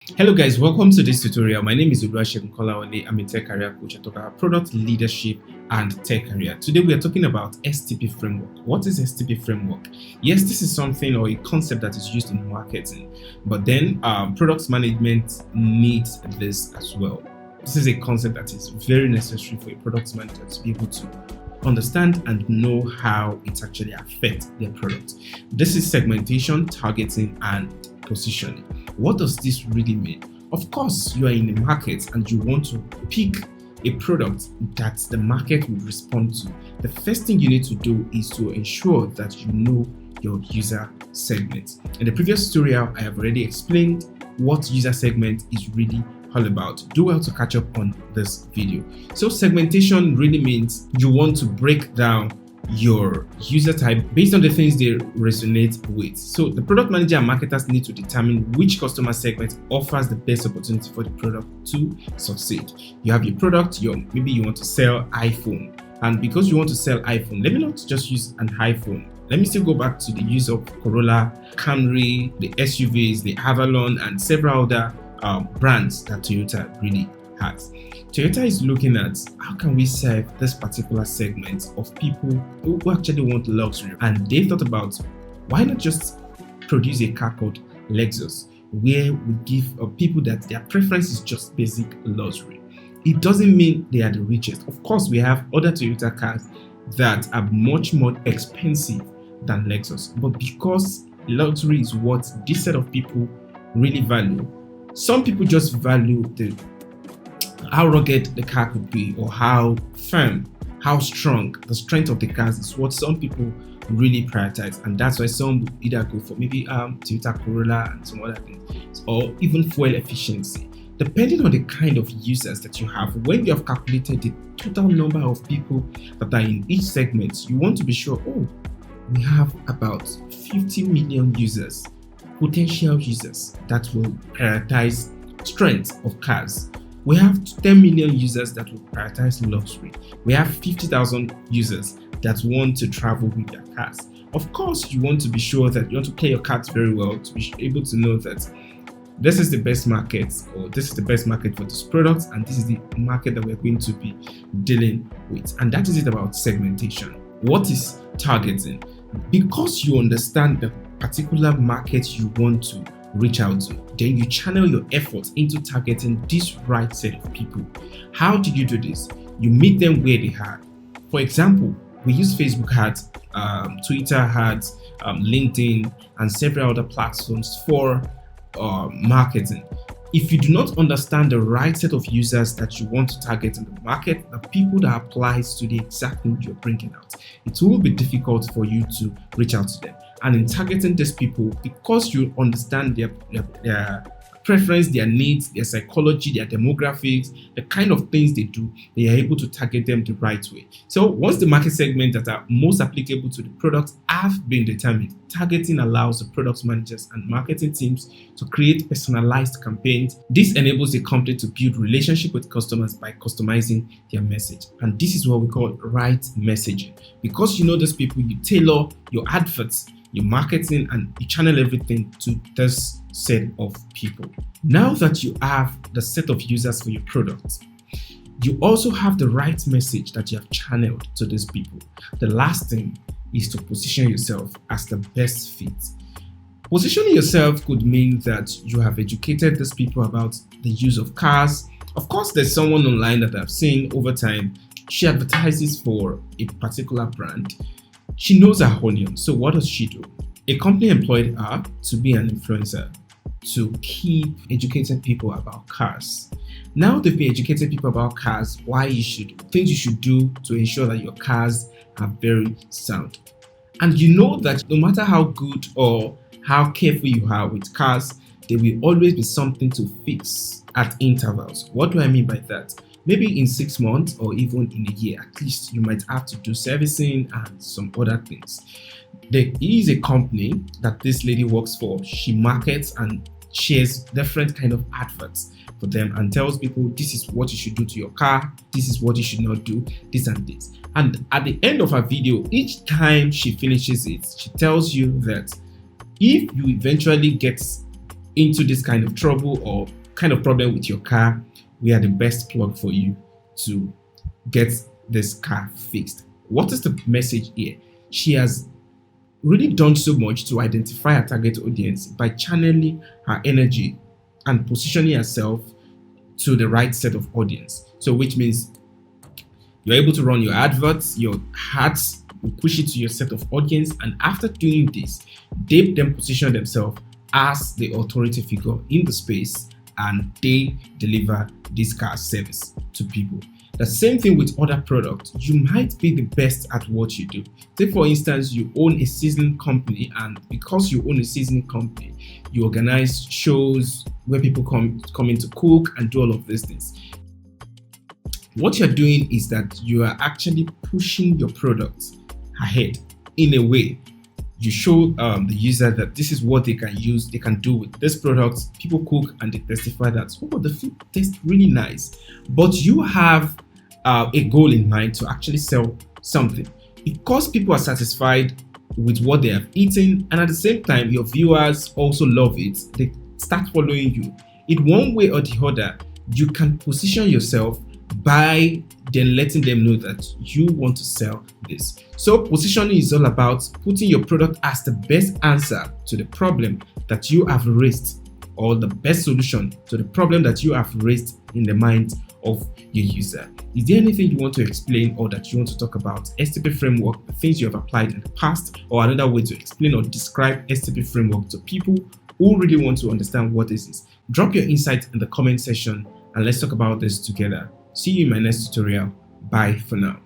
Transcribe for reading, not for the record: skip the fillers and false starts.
Hello guys, welcome to this tutorial. My name is Oluwasegun Kolawole. I'm a tech career coach. I talk about product leadership and tech career. Today we are talking about STP Framework. What is STP Framework? Yes, this is something or a concept that is used in marketing, but then product management needs this as well. This is a concept that is very necessary for a product manager to be able to understand and know how it actually affects their product. This is segmentation, targeting, and positioning. What does this really mean? Of course, you are in the market and you want to pick a product that the market will respond to. The first thing you need to do is to ensure that you know your user segment. In the previous tutorial, I have already explained what user segment is really all about. Do well to catch up on this video. So segmentation really means you want to break down your user type based on the things they resonate with. So the product manager and marketers need to determine which customer segment offers the best opportunity for the product to succeed. You have your product, maybe you want to sell iPhone, and because you want to sell iPhone, let me not just use an iPhone. Let me still go back to the use of Corolla, Camry, the SUVs, the Avalon, and several other brands that Toyota really has. Toyota is looking at how can we serve this particular segment of people who actually want luxury, and they thought about why not just produce a car called Lexus, where we give people that their preference is just basic luxury. It doesn't mean they are the richest. Of course, we have other Toyota cars that are much more expensive than Lexus, but because luxury is what this set of people really value, some people just value how rugged the car could be, or how firm, how strong the strength of the cars is what some people really prioritize, and that's why some would either go for maybe Toyota Corolla and some other things, or even fuel efficiency. Depending on the kind of users that you have, when you have calculated the total number of people that are in each segment, you want to be sure, we have about 50 million users, potential users that will prioritize strength of cars. We have 10 million users that will prioritize luxury. We have 50,000 users that want to travel with their cars. Of course, you want to be sure that you want to play your cards very well to be able to know that this is the best market, or this is the best market for this product, and this is the market that we're going to be dealing with. And that is it about segmentation. What is targeting? Because you understand the particular market you want to reach out to, then you channel your efforts into targeting this right set of people. How do you do this? You meet them where they are. For example, we use Facebook ads, Twitter ads, LinkedIn, and several other platforms for marketing. If you do not understand the right set of users that you want to target in the market, the people that applies to the exact thing you're bringing out, it will be difficult for you to reach out to them. And in targeting these people, because you understand their preference, their needs, their psychology, their demographics, the kind of things they do, they are able to target them the right way. So once the market segments that are most applicable to the product have been determined, targeting allows the product managers and marketing teams to create personalized campaigns. This enables a company to build relationship with customers by customizing their message. And this is what we call right messaging. Because you know those people, you tailor your adverts, your marketing, and you channel everything to this set of people. Now that you have the set of users for your product, you also have the right message that you have channeled to these people. The last thing is to position yourself as the best fit. Positioning yourself could mean that you have educated these people about the use of cars. Of course, there's someone online that I've seen over time. She advertises for a particular brand. She knows her audience, so what does she do? A company employed her to be an influencer, to keep educating people about cars. Now they've been educating people about cars, things you should do to ensure that your cars are very sound. And you know that no matter how good or how careful you are with cars, there will always be something to fix at intervals. What do I mean by that? Maybe in 6 months or even in a year, at least you might have to do servicing and some other things. There is a company that this lady works for. She markets and shares different kind of adverts for them and tells people this is what you should do to your car, this is what you should not do, this and this. And at the end of her video, each time she finishes it, she tells you that if you eventually get into this kind of trouble or kind of problem with your car, we are the best plug for you to get this car fixed. What is the message here? She has really done so much to identify her target audience by channeling her energy and positioning herself to the right set of audience. So which means you're able to run your adverts, your ads, you push it to your set of audience, and after doing this, they then position themselves as the authority figure in the space, and they deliver this car service to people. The same thing with other products. You might be the best at what you do. Take for instance, you own a seasoning company, and because you own a seasoning company, you organize shows where people come in to cook and do all of these things. What you're doing is that you are actually pushing your product ahead in a way. You show the user that this is what they can use, they can do with this product. People cook and they testify that, oh, the food tastes really nice. But you have a goal in mind to actually sell something. Because people are satisfied with what they have eaten, and at the same time, your viewers also love it, they start following you. In one way or the other, you can position yourself by then letting them know that you want to sell this. So positioning is all about putting your product as the best answer to the problem that you have raised, or the best solution to the problem that you have raised in the mind of your user. Is there anything you want to explain or that you want to talk about STP Framework, the things you have applied in the past, or another way to explain or describe STP Framework to people who really want to understand what this is? Drop your insights in the comment section and let's talk about this together. See you in my next tutorial. Bye for now.